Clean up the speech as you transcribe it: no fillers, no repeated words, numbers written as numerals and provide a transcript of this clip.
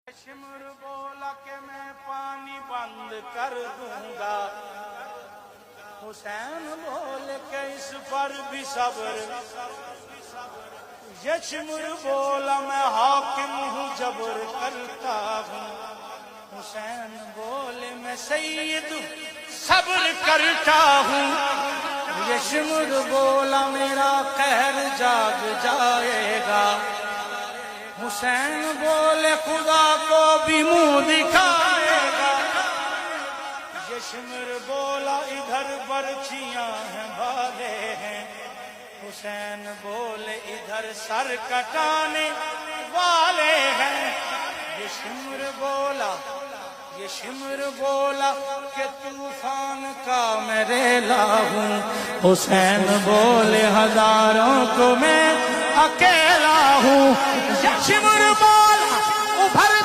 شمر بولا کہ میں پانی بند کر دوں گا، حسین بول کے اس پر بھی صبر، یہ شمر بولا میں حاکم ہوں جبر کرتا ہوں، حسین بولے میں سید صبر کرتا ہوں، یہ شمر بولا میرا قہر جاگ جائے گا، حسین بولے خدا کو بھی منہ دکھائے گا، یہ شمر بولا ادھر برچیاں ہیں بھالے ہیں، حسین بولے ادھر سر کٹانے والے ہیں، یہ شمر بولا کہ طوفان کا میں ریلا ہوں، حسین بولے ہزاروں کو میں اکیلا ہوں، یہ شمر بولا